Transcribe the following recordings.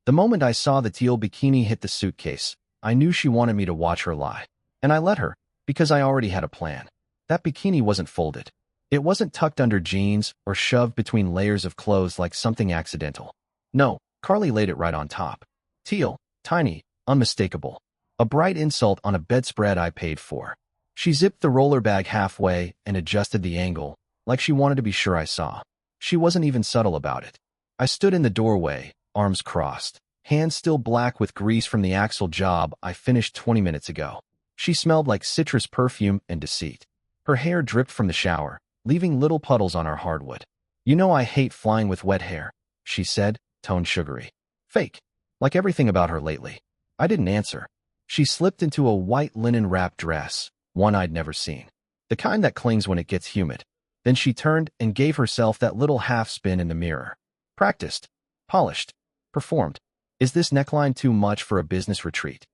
The moment I saw the teal bikini hit the suitcase, I knew she wanted me to watch her lie. And I let her, because I already had a plan. That bikini wasn't folded. It wasn't tucked under jeans or shoved between layers of clothes like something accidental. No, Carly laid it right on top. Teal, tiny, unmistakable. A bright insult on a bedspread I paid for. She zipped the roller bag halfway and adjusted the angle, like she wanted to be sure I saw. She wasn't even subtle about it. I stood in the doorway, arms crossed, hands still black with grease from the axle job I finished 20 minutes ago. She smelled like citrus perfume and deceit. Her hair dripped from the shower, leaving little puddles on our hardwood. "You know I hate flying with wet hair," she said, tone sugary. Fake. Like everything about her lately. I didn't answer. She slipped into a white linen-wrapped dress, one I'd never seen. The kind that clings when it gets humid. Then she turned and gave herself that little half-spin in the mirror. Practiced. Polished. Performed. Is this neckline too much for a business retreat?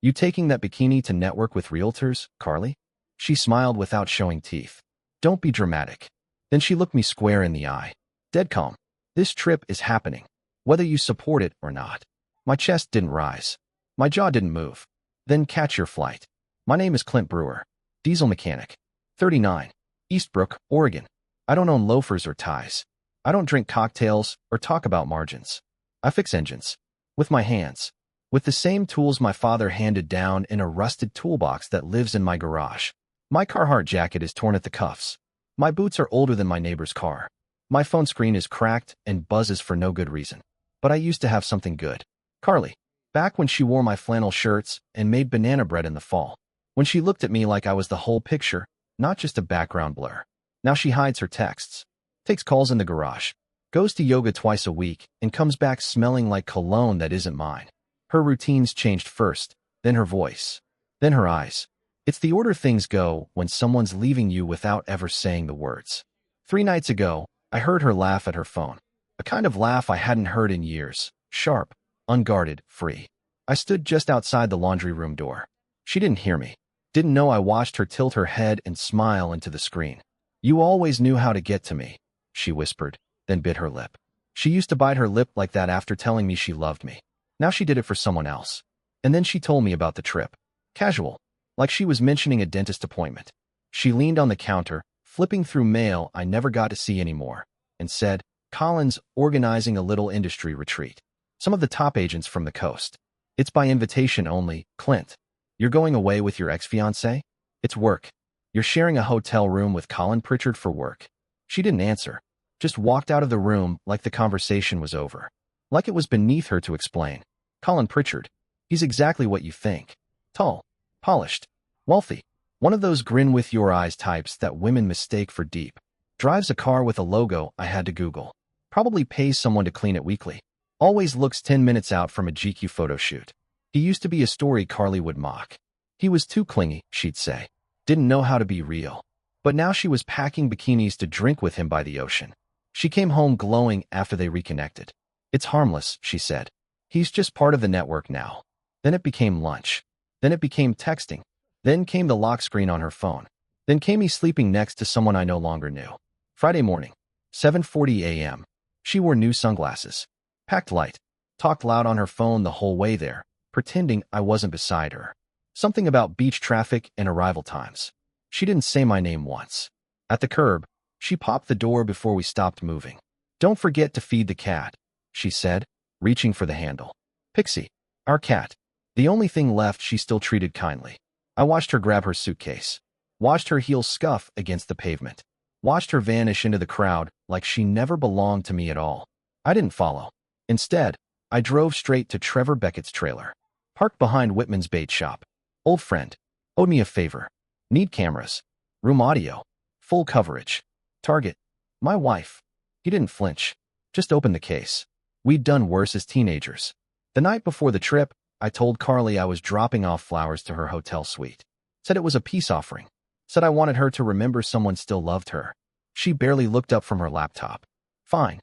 You taking that bikini to network with realtors, Carly? She smiled without showing teeth. Don't be dramatic. Then she looked me square in the eye. Dead calm. This trip is happening, whether you support it or not. My chest didn't rise. My jaw didn't move. Then catch your flight. My name is Clint Brewer. Diesel mechanic. 39. Eastbrook, Oregon. I don't own loafers or ties. I don't drink cocktails or talk about margins. I fix engines. With my hands. With the same tools my father handed down in a rusted toolbox that lives in my garage. My Carhartt jacket is torn at the cuffs. My boots are older than my neighbor's car. My phone screen is cracked and buzzes for no good reason. But I used to have something good. Carly. Back when she wore my flannel shirts and made banana bread in the fall. When she looked at me like I was the whole picture, not just a background blur. Now she hides her texts. Takes calls in the garage. Goes to yoga twice a week and comes back smelling like cologne that isn't mine. Her routines changed first, then her voice, then her eyes. It's the order things go when someone's leaving you without ever saying the words. 3 nights ago, I heard her laugh at her phone. A kind of laugh I hadn't heard in years. Sharp, unguarded, free. I stood just outside the laundry room door. She didn't hear me. Didn't know I watched her tilt her head and smile into the screen. You always knew how to get to me, she whispered, then bit her lip. She used to bite her lip like that after telling me she loved me. Now she did it for someone else. And then she told me about the trip. Casual. Like she was mentioning a dentist appointment. She leaned on the counter, flipping through mail I never got to see anymore, and said, "Colin's organizing a little industry retreat. Some of the top agents from the coast. It's by invitation only, Clint. You're going away with your ex-fiancé? It's work. You're sharing a hotel room with Colin Pritchard for work." She didn't answer. Just walked out of the room like the conversation was over. Like it was beneath her to explain. Colin Pritchard. He's exactly what you think. Tall. Polished. Wealthy. One of those grin-with-your-eyes types that women mistake for deep. Drives a car with a logo I had to Google. Probably pays someone to clean it weekly. Always looks 10 minutes out from a GQ photo shoot. He used to be a story Carly would mock. He was too clingy, she'd say. Didn't know how to be real. But now she was packing bikinis to drink with him by the ocean. She came home glowing after they reconnected. It's harmless, she said. He's just part of the network now. Then it became lunch. Then it became texting. Then came the lock screen on her phone. Then came me sleeping next to someone I no longer knew. Friday morning, 7:40 a.m. She wore new sunglasses. Packed light. Talked loud on her phone the whole way there, pretending I wasn't beside her. Something about beach traffic and arrival times. She didn't say my name once. At the curb, she popped the door before we stopped moving. "Don't forget to feed the cat," she said, reaching for the handle. Pixie. Our cat. The only thing left she still treated kindly. I watched her grab her suitcase. Watched her heels scuff against the pavement. Watched her vanish into the crowd like she never belonged to me at all. I didn't follow. Instead, I drove straight to Trevor Beckett's trailer. Parked behind Whitman's bait shop. Old friend. Owed me a favor. Need cameras. Room audio. Full coverage. Target. My wife. He didn't flinch. Just opened the case. We'd done worse as teenagers. The night before the trip, I told Carly I was dropping off flowers to her hotel suite. Said it was a peace offering. Said I wanted her to remember someone still loved her. She barely looked up from her laptop. Fine.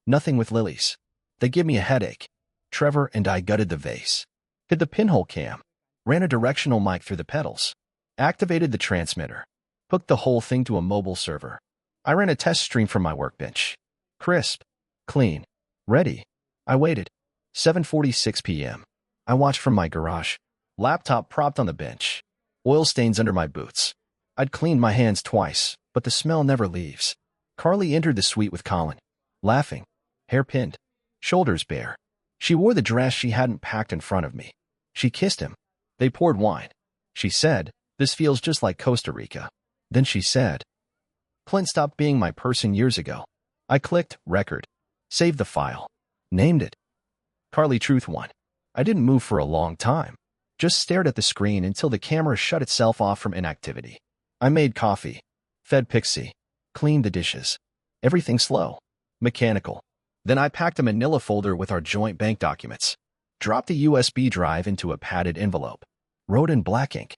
Nothing with lilies. They give me a headache. Trevor and I gutted the vase. Hid the pinhole cam. Ran a directional mic through the pedals. Activated the transmitter. Hooked the whole thing to a mobile server. I ran a test stream from my workbench. Crisp. Clean. Ready. I waited. 7:46 p.m. I watched from my garage. Laptop propped on the bench. Oil stains under my boots. I'd cleaned my hands twice, but the smell never leaves. Carly entered the suite with Colin, laughing, hair pinned, shoulders bare. She wore the dress she hadn't packed in front of me. She kissed him. They poured wine. She said, "This feels just like Costa Rica." Then she said, "Clint stopped being my person years ago." I clicked record, saved the file, named it Carly Truth 1. I didn't move for a long time, just stared at the screen until the camera shut itself off from inactivity. I made coffee, fed Pixie, cleaned the dishes. Everything slow, mechanical. Then I packed a manila folder with our joint bank documents, dropped the USB drive into a padded envelope, wrote in black ink,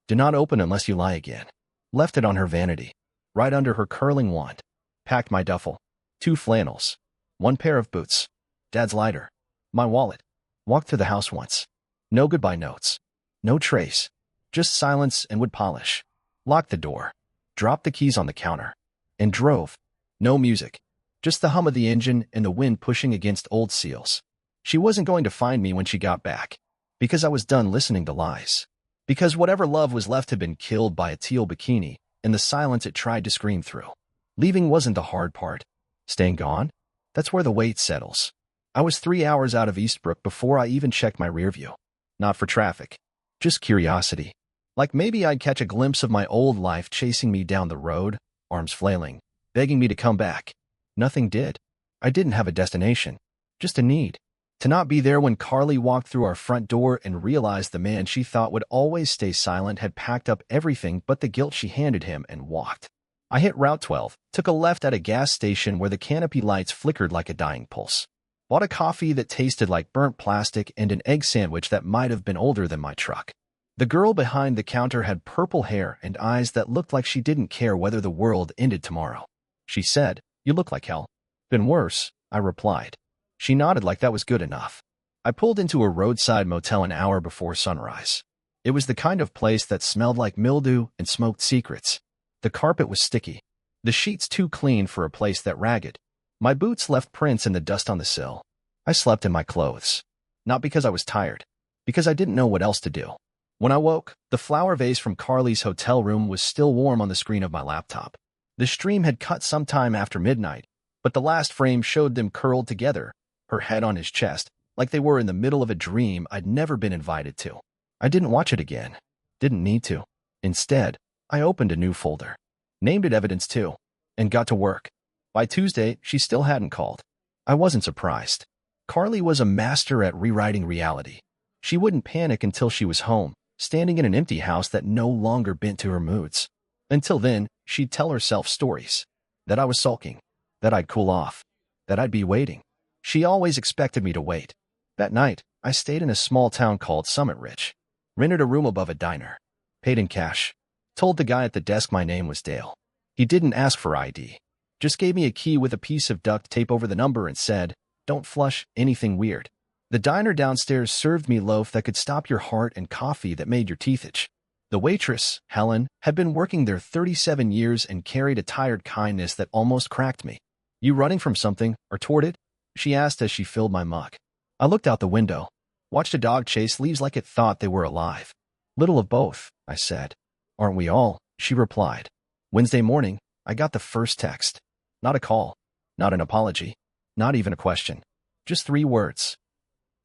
"Do not open unless you lie again." Left it on her vanity, right under her curling wand. Packed my duffel, 2 flannels, 1 pair of boots, Dad's lighter, my wallet. Walked through the house once. No goodbye notes. No trace. Just silence and wood polish. Locked the door. Dropped the keys on the counter. And drove. No music. Just the hum of the engine and the wind pushing against old seals. She wasn't going to find me when she got back. Because I was done listening to lies. Because whatever love was left had been killed by a teal bikini and the silence it tried to scream through. Leaving wasn't the hard part. Staying gone? That's where the weight settles. I was 3 hours out of Eastbrook before I even checked my rear view. Not for traffic. Just curiosity. Like maybe I'd catch a glimpse of my old life chasing me down the road, arms flailing, begging me to come back. Nothing did. I didn't have a destination. Just a need. To not be there when Carly walked through our front door and realized the man she thought would always stay silent had packed up everything but the guilt she handed him and walked. I hit Route 12, took a left at a gas station where the canopy lights flickered like a dying pulse. Bought a coffee that tasted like burnt plastic and an egg sandwich that might have been older than my truck. The girl behind the counter had purple hair and eyes that looked like she didn't care whether the world ended tomorrow. She said, "You look like hell." "Been worse," I replied. She nodded like that was good enough. I pulled into a roadside motel an hour before sunrise. It was the kind of place that smelled like mildew and smoked secrets. The carpet was sticky. The sheets too clean for a place that ragged. My boots left prints in the dust on the sill. I slept in my clothes. Not because I was tired. Because I didn't know what else to do. When I woke, the flower vase from Carly's hotel room was still warm on the screen of my laptop. The stream had cut sometime after midnight, but the last frame showed them curled together, her head on his chest, like they were in the middle of a dream I'd never been invited to. I didn't watch it again. Didn't need to. Instead, I opened a new folder. Named it Evidence 2, and got to work. By Tuesday, she still hadn't called. I wasn't surprised. Carly was a master at rewriting reality. She wouldn't panic until she was home, standing in an empty house that no longer bent to her moods. Until then, she'd tell herself stories. That I was sulking. That I'd cool off. That I'd be waiting. She always expected me to wait. That night, I stayed in a small town called Summit Ridge. Rented a room above a diner. Paid in cash. Told the guy at the desk my name was Dale. He didn't ask for ID. Just gave me a key with a piece of duct tape over the number and said, "Don't flush anything weird." The diner downstairs served me loaf that could stop your heart and coffee that made your teeth itch. The waitress, Helen, had been working there 37 years and carried a tired kindness that almost cracked me. "You running from something, or toward it?" she asked as she filled my mug. I looked out the window, watched a dog chase leaves like it thought they were alive. "Little of both," I said. "Aren't we all?" she replied. Wednesday morning, I got the first text. Not a call, not an apology, not even a question. Just 3 words.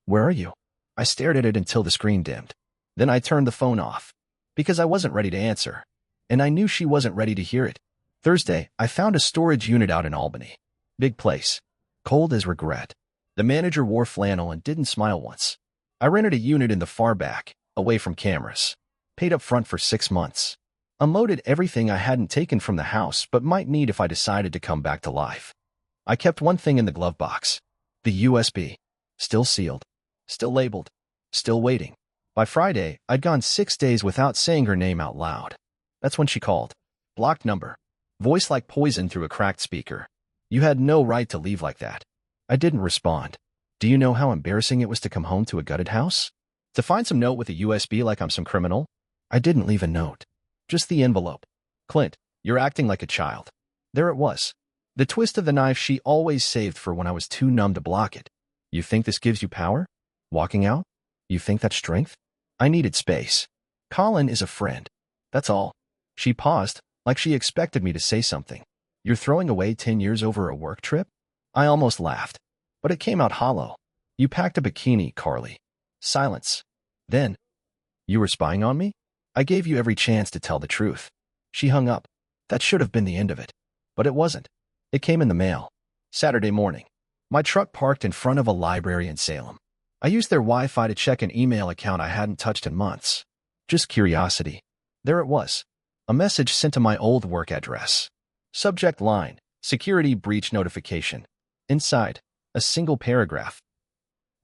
"Where are you?" I stared at it until the screen dimmed. Then I turned the phone off, because I wasn't ready to answer, and I knew she wasn't ready to hear it. Thursday, I found a storage unit out in Albany. Big place. Cold as regret. The manager wore flannel and didn't smile once. I rented a unit in the far back, away from cameras. Paid up front for 6 months. Unloaded everything I hadn't taken from the house but might need if I decided to come back to life. I kept one thing in the glove box. The USB. Still sealed. Still labeled. Still waiting. By Friday, I'd gone 6 days without saying her name out loud. That's when she called. Blocked number. Voice like poison through a cracked speaker. "You had no right to leave like that." I didn't respond. Do you know how embarrassing it was to come home to a gutted house? To find some note with a USB like I'm some criminal? I didn't leave a note. Just the envelope. "Clint, you're acting like a child." There it was. The twist of the knife she always saved for when I was too numb to block it. You think this gives you power? Walking out? You think that's strength? I needed space. Colin is a friend. That's all. She paused, like she expected me to say something. You're throwing away 10 years over a work trip? I almost laughed, but it came out hollow. You packed a bikini, Carly. Silence. Then, you were spying on me? I gave you every chance to tell the truth. She hung up. That should have been the end of it. But it wasn't. It came in the mail. Saturday morning. My truck parked in front of a library in Salem. I used their Wi-Fi to check an email account I hadn't touched in months. Just curiosity. There it was. A message sent to my old work address. Subject line, security breach notification. Inside, a single paragraph.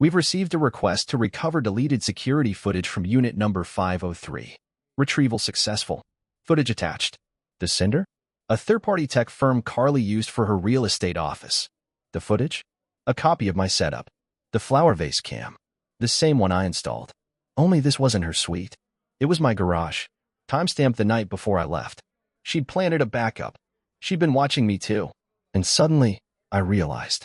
We've received a request to recover deleted security footage from unit number 503. Retrieval successful. Footage attached. The sender? A third-party tech firm Carly used for her real estate office. The footage? A copy of my setup. The flower vase cam. The same one I installed. Only this wasn't her suite. It was my garage. Timestamped the night before I left. She'd planted a backup. She'd been watching me too. And suddenly, I realized.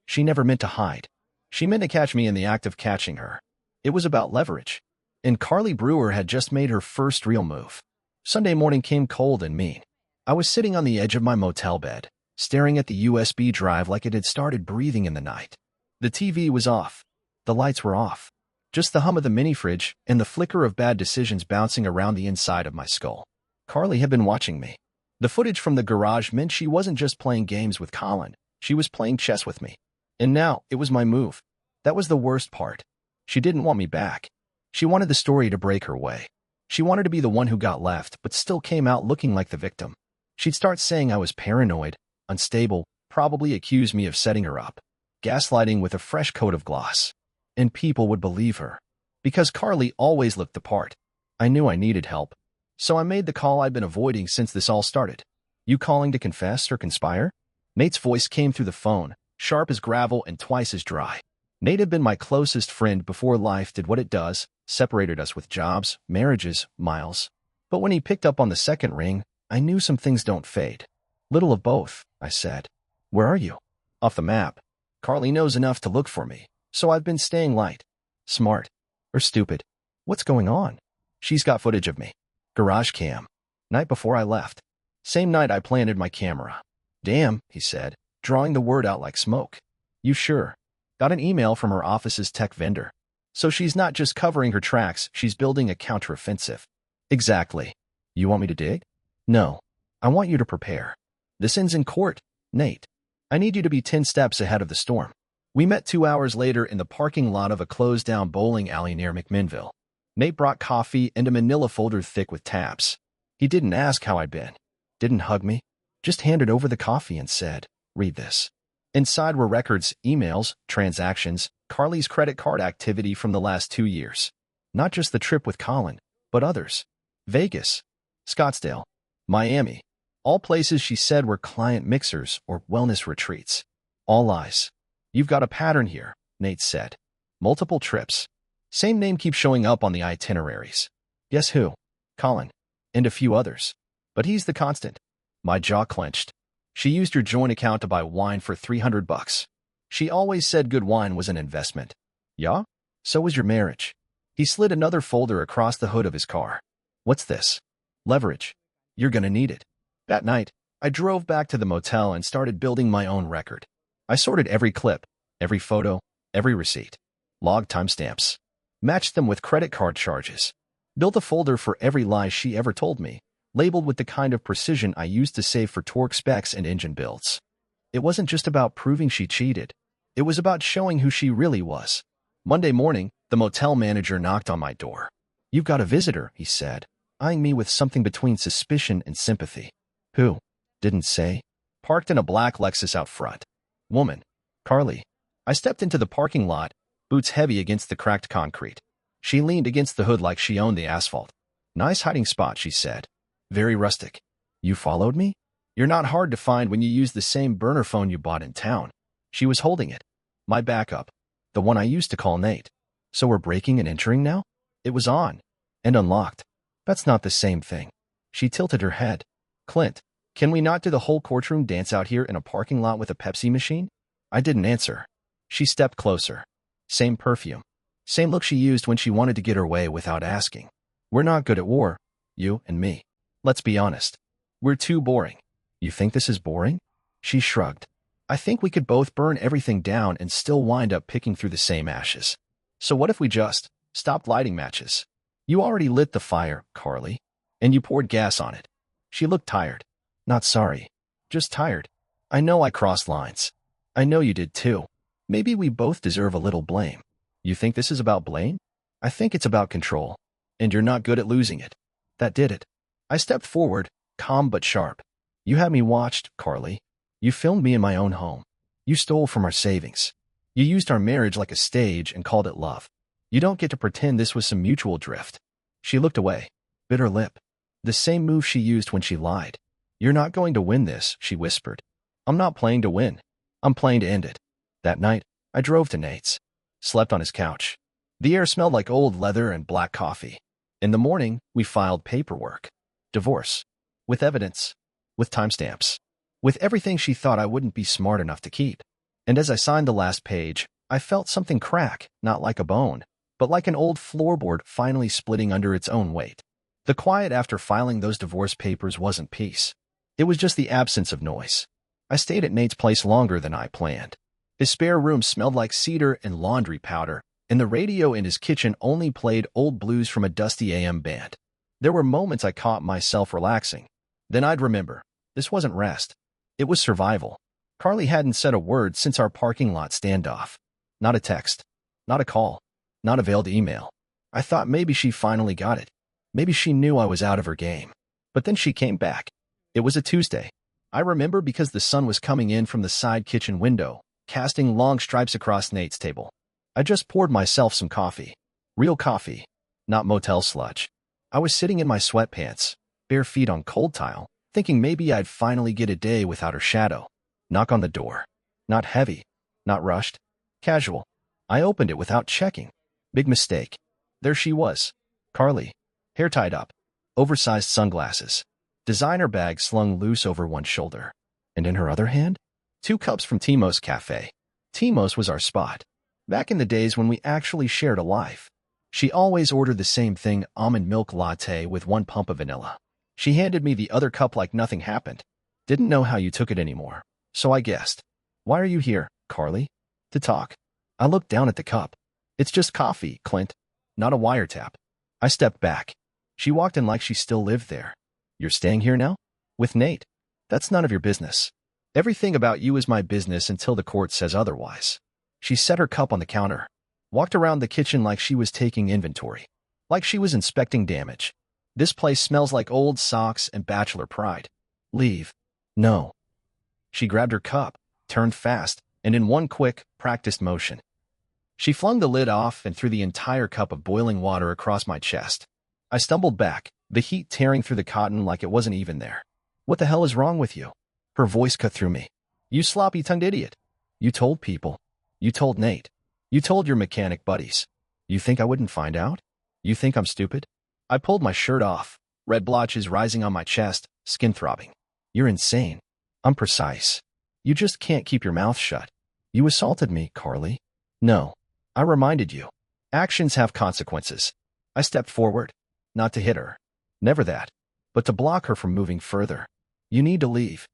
She never meant to hide. She meant to catch me in the act of catching her. It was about leverage. And Carly Brewer had just made her first real move. Sunday morning came cold and mean. I was sitting on the edge of my motel bed, staring at the USB drive like it had started breathing in the night. The TV was off. The lights were off. Just the hum of the mini-fridge and the flicker of bad decisions bouncing around the inside of my skull. Carly had been watching me. The footage from the garage meant she wasn't just playing games with Colin. She was playing chess with me. And now, it was my move. That was the worst part. She didn't want me back. She wanted the story to break her way. She wanted to be the one who got left, but still came out looking like the victim. She'd start saying I was paranoid, unstable, probably accuse me of setting her up. Gaslighting with a fresh coat of gloss. And people would believe her. Because Carly always looked the part. I knew I needed help. So I made the call I'd been avoiding since this all started. You calling to confess or conspire? Nate's voice came through the phone, sharp as gravel and twice as dry. Nate had been my closest friend before life did what it does, separated us with jobs, marriages, miles. But when he picked up on the second ring, I knew some things don't fade. Little of both, I said. Where are you? Off the map. Carly knows enough to look for me, so I've been staying light. Smart. Or stupid. What's going on? She's got footage of me. Garage cam. Night before I left. Same night I planted my camera. Damn, he said, drawing the word out like smoke. You sure? Got an email from her office's tech vendor. So she's not just covering her tracks, she's building a counteroffensive. Exactly. You want me to dig? No. I want you to prepare. This ends in court, Nate. I need you to be 10 steps ahead of the storm. We met 2 hours later in the parking lot of a closed-down bowling alley near McMinnville. Nate brought coffee and a manila folder thick with tabs. He didn't ask how I'd been. Didn't hug me. Just handed over the coffee and said, read this. Inside were records, emails, transactions, Carly's credit card activity from the last 2 years. Not just the trip with Colin, but others. Vegas, Scottsdale, Miami. All places she said were client mixers or wellness retreats. All lies. You've got a pattern here, Nate said. Multiple trips. Same name keeps showing up on the itineraries. Guess who? Colin. And a few others. But he's the constant. My jaw clenched. She used your joint account to buy wine for $300. She always said good wine was an investment. Yeah? So was your marriage. He slid another folder across the hood of his car. What's this? Leverage. You're gonna need it. That night, I drove back to the motel and started building my own record. I sorted every clip, every photo, every receipt. Logged timestamps. Matched them with credit card charges. Built a folder for every lie she ever told me, labeled with the kind of precision I used to save for torque specs and engine builds. It wasn't just about proving she cheated. It was about showing who she really was. Monday morning, the motel manager knocked on my door. You've got a visitor, he said, eyeing me with something between suspicion and sympathy. Who? Didn't say. Parked in a black Lexus out front. Woman. Carly. I stepped into the parking lot, boots heavy against the cracked concrete. She leaned against the hood like she owned the asphalt. Nice hiding spot, she said. Very rustic. You followed me? You're not hard to find when you use the same burner phone you bought in town. She was holding it. My backup. The one I used to call Nate. So we're breaking and entering now? It was on. And unlocked. That's not the same thing. She tilted her head. Clint, can we not do the whole courtroom dance out here in a parking lot with a Pepsi machine? I didn't answer. She stepped closer. Same perfume. Same look she used when she wanted to get her way without asking. We're not good at war, you and me. Let's be honest. We're too boring. You think this is boring? She shrugged. I think we could both burn everything down and still wind up picking through the same ashes. So what if we just stopped lighting matches? You already lit the fire, Carly, and you poured gas on it. She looked tired. Not sorry. Just tired. I know I crossed lines. I know you did too. Maybe we both deserve a little blame. You think this is about blame? I think it's about control. And you're not good at losing it. That did it. I stepped forward, calm but sharp. You had me watched, Carly. You filmed me in my own home. You stole from our savings. You used our marriage like a stage and called it love. You don't get to pretend this was some mutual drift. She looked away, bit her lip. The same move she used when she lied. You're not going to win this, she whispered. I'm not playing to win. I'm playing to end it. That night, I drove to Nate's. Slept on his couch. The air smelled like old leather and black coffee. In the morning, we filed paperwork. Divorce. With evidence. With timestamps. With everything she thought I wouldn't be smart enough to keep. And as I signed the last page, I felt something crack, not like a bone, but like an old floorboard finally splitting under its own weight. The quiet after filing those divorce papers wasn't peace. It was just the absence of noise. I stayed at Nate's place longer than I planned. His spare room smelled like cedar and laundry powder, and the radio in his kitchen only played old blues from a dusty AM band. There were moments I caught myself relaxing. Then I'd remember. This wasn't rest. It was survival. Carly hadn't said a word since our parking lot standoff. Not a text. Not a call. Not a veiled email. I thought maybe she finally got it. Maybe she knew I was out of her game. But then she came back. It was a Tuesday. I remember because the sun was coming in from the side kitchen window, casting long stripes across Nate's table. I just poured myself some coffee. Real coffee. Not motel sludge. I was sitting in my sweatpants, bare feet on cold tile, thinking maybe I'd finally get a day without her shadow. Knock on the door. Not heavy. Not rushed. Casual. I opened it without checking. Big mistake. There she was. Carly. Hair tied up. Oversized sunglasses. Designer bag slung loose over one shoulder. And in her other hand? 2 cups from Timo's Cafe. Timo's was our spot. Back in the days when we actually shared a life. She always ordered the same thing, almond milk latte with 1 pump of vanilla. She handed me the other cup like nothing happened. Didn't know how you took it anymore. So I guessed. Why are you here, Carly? To talk. I looked down at the cup. It's just coffee, Clint. Not a wiretap. I stepped back. She walked in like she still lived there. You're staying here now? With Nate? That's none of your business. Everything about you is my business until the court says otherwise. She set her cup on the counter. Walked around the kitchen like she was taking inventory. Like she was inspecting damage. This place smells like old socks and bachelor pride. Leave. No. She grabbed her cup, turned fast, and in one quick, practiced motion. She flung the lid off and threw the entire cup of boiling water across my chest. I stumbled back, the heat tearing through the cotton like it wasn't even there. What the hell is wrong with you? Her voice cut through me. You sloppy-tongued idiot. You told people. You told Nate. You told your mechanic buddies. You think I wouldn't find out? You think I'm stupid? I pulled my shirt off, red blotches rising on my chest, skin throbbing. You're insane. I'm precise. You just can't keep your mouth shut. You assaulted me, Carly. No. I reminded you. Actions have consequences. I stepped forward. Not to hit her. Never that. But to block her from moving further. You need to leave.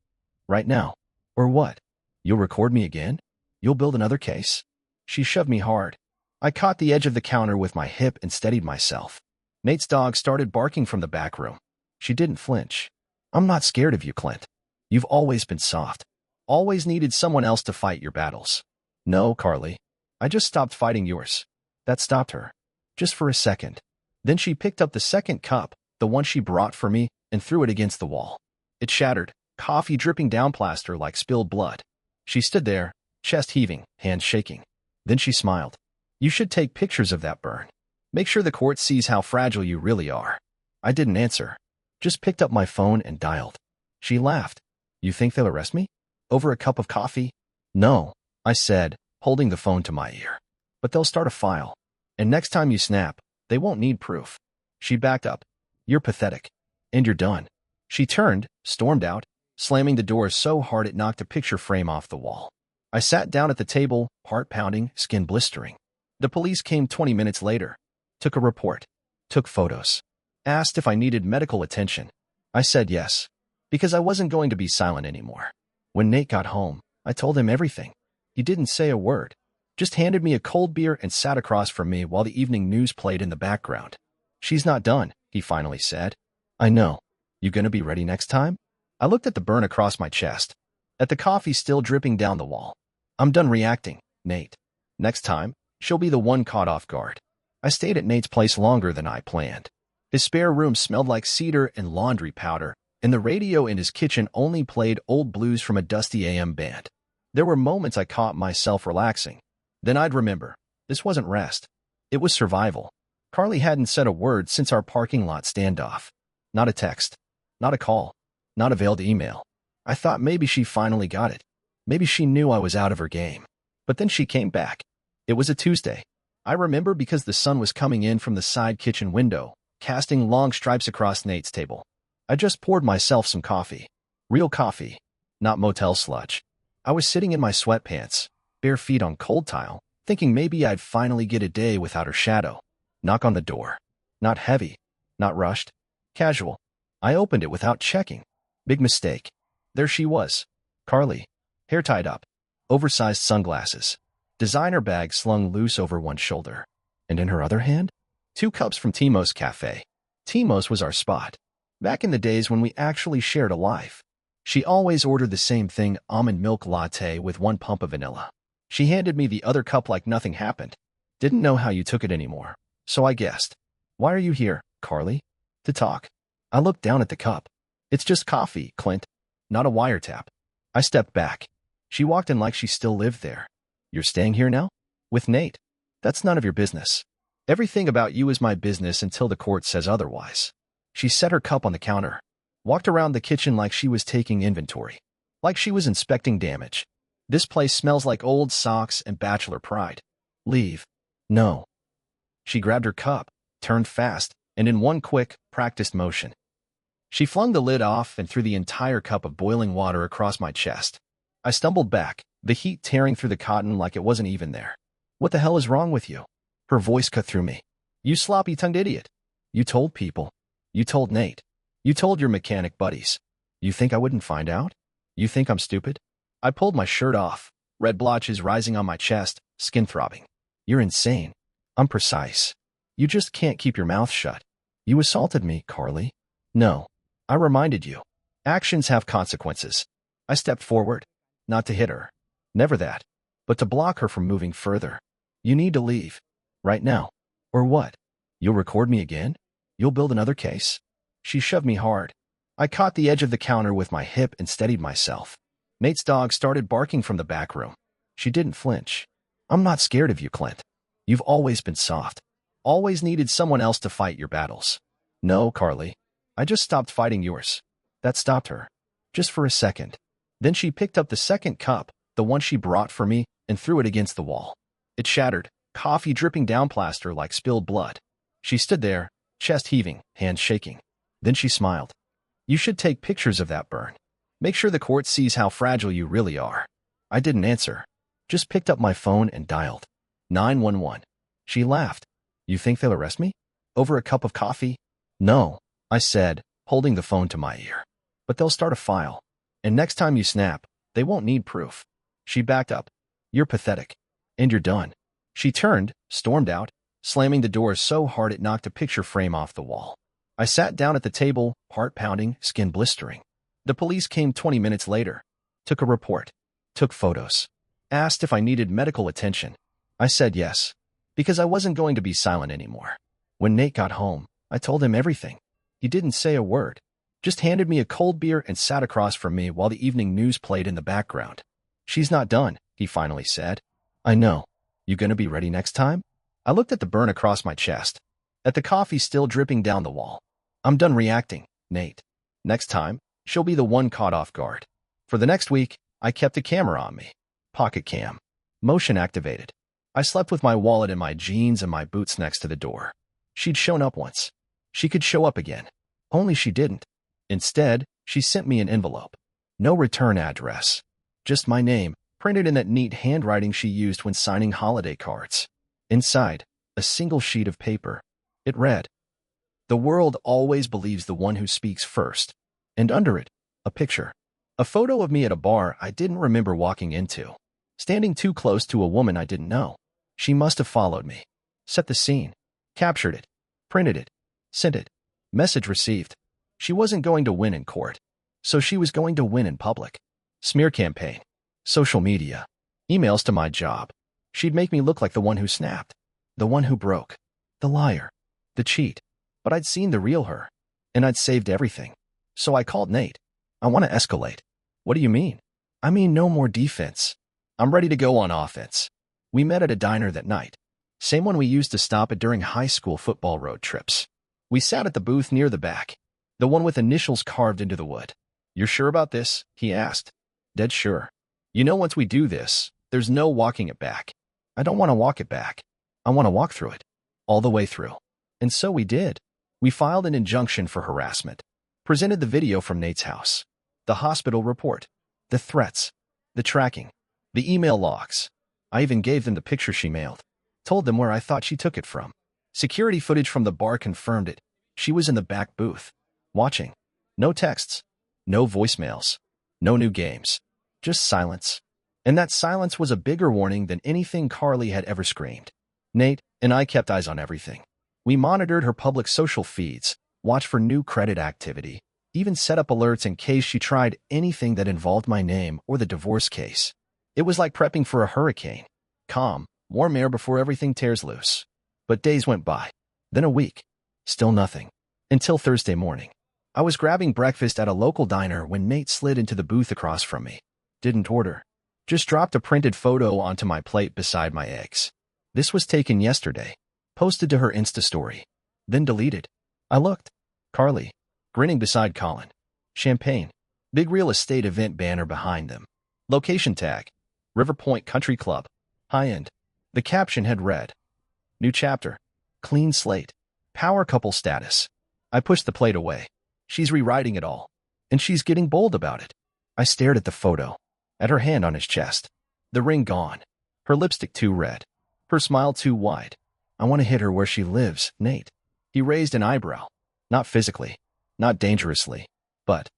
Right now. Or what? You'll record me again? You'll build another case? She shoved me hard. I caught the edge of the counter with my hip and steadied myself. Nate's dog started barking from the back room. She didn't flinch. I'm not scared of you, Clint. You've always been soft. Always needed someone else to fight your battles. No, Carly. I just stopped fighting yours. That stopped her. Just for a second. Then she picked up the second cup, the one she brought for me, and threw it against the wall. It shattered, coffee dripping down plaster like spilled blood. She stood there, chest heaving, hands shaking. Then she smiled. You should take pictures of that burn. Make sure the court sees how fragile you really are. I didn't answer. Just picked up my phone and dialed. She laughed. You think they'll arrest me? Over a cup of coffee? No, I said, holding the phone to my ear. But they'll start a file. And next time you snap, they won't need proof. She backed up. You're pathetic. And you're done. She turned, stormed out, slamming the door so hard it knocked a picture frame off the wall. I sat down at the table, heart pounding, skin blistering. The police came 20 minutes later, took a report, took photos, asked if I needed medical attention. I said yes, because I wasn't going to be silent anymore. When Nate got home, I told him everything. He didn't say a word, just handed me a cold beer and sat across from me while the evening news played in the background. "She's not done," he finally said. "I know. You gonna be ready next time?" I looked at the burn across my chest, at the coffee still dripping down the wall. "I'm done reacting, Nate. Next time, she'll be the one caught off guard." I stayed at Nate's place longer than I planned. His spare room smelled like cedar and laundry powder, and the radio in his kitchen only played old blues from a dusty AM band. There were moments I caught myself relaxing. Then I'd remember, this wasn't rest. It was survival. Carly hadn't said a word since our parking lot standoff. Not a text. Not a call. Not a veiled email. I thought maybe she finally got it. Maybe she knew I was out of her game. But then she came back. It was a Tuesday. I remember because the sun was coming in from the side kitchen window, casting long stripes across Nate's table. I just poured myself some coffee. Real coffee. Not motel sludge. I was sitting in my sweatpants, bare feet on cold tile, thinking maybe I'd finally get a day without her shadow. Knock on the door. Not heavy. Not rushed. Casual. I opened it without checking. Big mistake. There she was. Carly. Hair tied up. Oversized sunglasses. Designer bag slung loose over one shoulder. And in her other hand? 2 cups from Timo's Cafe. Timo's was our spot. Back in the days when we actually shared a life. She always ordered the same thing, almond milk latte with 1 pump of vanilla. She handed me the other cup like nothing happened. "Didn't know how you took it anymore, so I guessed." "Why are you here, Carly?" "To talk." I looked down at the cup. "It's just coffee, Clint. Not a wiretap." I stepped back. She walked in like she still lived there. "You're staying here now? With Nate? That's none of your business. Everything about you is my business until the court says otherwise." She set her cup on the counter, walked around the kitchen like she was taking inventory, like she was inspecting damage. "This place smells like old socks and bachelor pride. Leave." "No." She grabbed her cup, turned fast, and in one quick, practiced motion, she flung the lid off and threw the entire cup of boiling water across my chest. I stumbled back, the heat tearing through the cotton like it wasn't even there. "What the hell is wrong with you?" Her voice cut through me. "You sloppy-tongued idiot. You told people. You told Nate. You told your mechanic buddies. You think I wouldn't find out? You think I'm stupid?" I pulled my shirt off, red blotches rising on my chest, skin throbbing. "You're insane. I'm precise. You just can't keep your mouth shut. You assaulted me, Carly." "No. I reminded you. Actions have consequences." I stepped forward, not to hit her. Never that. But to block her from moving further. "You need to leave. Right now. Or what? You'll record me again? You'll build another case?" She shoved me hard. I caught the edge of the counter with my hip and steadied myself. Nate's dog started barking from the back room. She didn't flinch. "I'm not scared of you, Clint. You've always been soft. Always needed someone else to fight your battles." "No, Carly. I just stopped fighting yours." That stopped her. Just for a second. Then she picked up the second cup, the one she brought for me, and threw it against the wall. It shattered, coffee dripping down plaster like spilled blood. She stood there, chest heaving, hands shaking. Then she smiled. "You should take pictures of that burn. Make sure the court sees how fragile you really are." I didn't answer. Just picked up my phone and dialed 911. She laughed. "You think they'll arrest me? Over a cup of coffee?" "No," I said, holding the phone to my ear. "But they'll start a file. And next time you snap, they won't need proof." She backed up. "You're pathetic. And you're done." She turned, stormed out, slamming the door so hard it knocked a picture frame off the wall. I sat down at the table, heart pounding, skin blistering. The police came 20 minutes later, took a report, took photos, asked if I needed medical attention. I said yes, because I wasn't going to be silent anymore. When Nate got home, I told him everything. He didn't say a word, just handed me a cold beer and sat across from me while the evening news played in the background. "She's not done," he finally said. "I know. You gonna be ready next time?" I looked at the burn across my chest, at the coffee still dripping down the wall. "I'm done reacting, Nate. Next time, she'll be the one caught off guard." For the next week, I kept a camera on me. Pocket cam. Motion activated. I slept with my wallet in my jeans and my boots next to the door. She'd shown up once. She could show up again. Only she didn't. Instead, she sent me an envelope. No return address. Just my name, printed in that neat handwriting she used when signing holiday cards. Inside, a single sheet of paper. It read, "The world always believes the one who speaks first." And under it, a picture. A photo of me at a bar I didn't remember walking into, standing too close to a woman I didn't know. She must have followed me. Set the scene. Captured it. Printed it. Sent it. Message received. She wasn't going to win in court, so she was going to win in public. Smear campaign. Social media. Emails to my job. She'd make me look like the one who snapped. The one who broke. The liar. The cheat. But I'd seen the real her. And I'd saved everything. So I called Nate. "I want to escalate." "What do you mean?" "I mean no more defense. I'm ready to go on offense." We met at a diner that night. Same one we used to stop at during high school football road trips. We sat at the booth near the back. The one with initials carved into the wood. "You're sure about this?" he asked. "Dead sure. You know, once we do this, there's no walking it back." "I don't want to walk it back. I want to walk through it. All the way through." And so we did. We filed an injunction for harassment. Presented the video from Nate's house. The hospital report. The threats. The tracking. The email logs. I even gave them the picture she mailed. Told them where I thought she took it from. Security footage from the bar confirmed it. She was in the back booth. Watching. No texts. No voicemails. No new games. Just silence. And that silence was a bigger warning than anything Carly had ever screamed. Nate and I kept eyes on everything. We monitored her public social feeds, watched for new credit activity, even set up alerts in case she tried anything that involved my name or the divorce case. It was like prepping for a hurricane. Calm, warm air before everything tears loose. But days went by. Then a week. Still nothing. Until Thursday morning. I was grabbing breakfast at a local diner when Nate slid into the booth across from me. Didn't order. Just dropped a printed photo onto my plate beside my eggs. This was taken yesterday. Posted to her Insta story. Then deleted. I looked. Carly. Grinning beside Colin. Champagne. Big real estate event banner behind them. Location tag. River Point Country Club. High-end. The caption had read, "New chapter. Clean slate. Power couple status." I pushed the plate away. She's rewriting it all. And she's getting bold about it. I stared at the photo. At her hand on his chest. The ring gone. Her lipstick too red. Her smile too wide. "I want to hit her where she lives, Nate." He raised an eyebrow. "Not physically. Not dangerously. But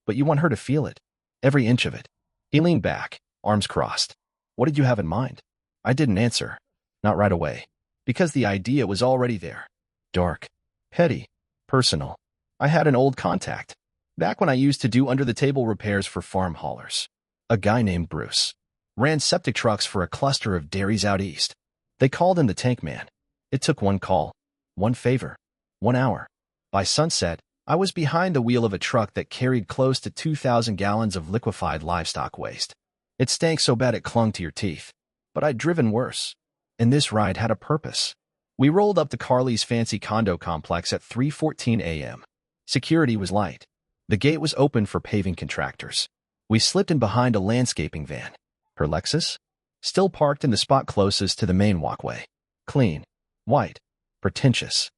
you want her to feel it. Every inch of it." He leaned back, arms crossed. "What did you have in mind?" I didn't answer. Not right away. Because the idea was already there. Dark. Petty. Personal. I had an old contact. Back when I used to do under-the-table repairs for farm haulers. A guy named Bruce. Ran septic trucks for a cluster of dairies out east. They called him the Tank Man. It took one call. One favor. 1 hour. By sunset, I was behind the wheel of a truck that carried close to 2,000 gallons of liquefied livestock waste. It stank so bad it clung to your teeth. But I'd driven worse. And this ride had a purpose. We rolled up to Carly's fancy condo complex at 3:14 a.m. Security was light. The gate was open for paving contractors. We slipped in behind a landscaping van. Her Lexus? Still parked in the spot closest to the main walkway. Clean. White. Pretentious.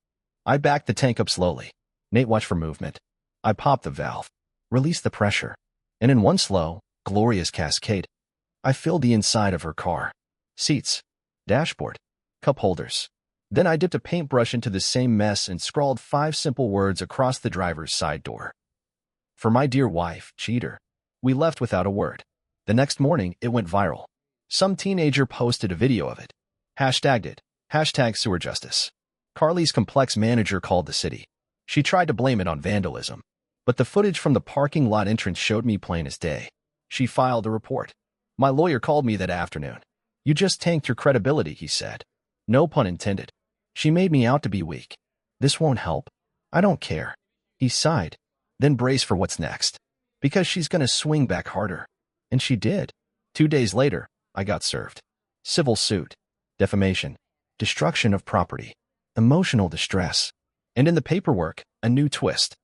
I backed the tank up slowly. Nate watched for movement. I popped the valve. Released the pressure. And in one slow, glorious cascade, I filled the inside of her car. Seats. Dashboard. Cup holders. Then I dipped a paintbrush into the same mess and scrawled 5 simple words across the driver's side door. For my dear wife, cheater. We left without a word. The next morning, it went viral. Some teenager posted a video of it. Hashtagged it. #SewerJustice. Carly's complex manager called the city. She tried to blame it on vandalism. But the footage from the parking lot entrance showed me plain as day. She filed a report. My lawyer called me that afternoon. "You just tanked your credibility," he said. No pun intended. She made me out to be weak. "This won't help." "I don't care." He sighed. "Then brace for what's next. Because she's gonna swing back harder." And she did. 2 days later, I got served. Civil suit. Defamation. Destruction of property. Emotional distress. And in the paperwork, a new twist.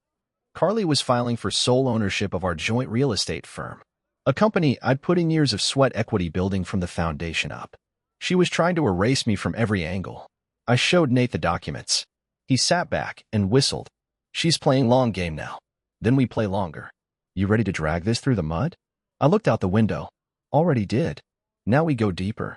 Carly was filing for sole ownership of our joint real estate firm. A company I'd put in years of sweat equity building from the foundation up. She was trying to erase me from every angle. I showed Nate the documents. He sat back and whistled. "She's playing long game now. Then we play longer. You ready to drag this through the mud?" I looked out the window. Already did. Now we go deeper.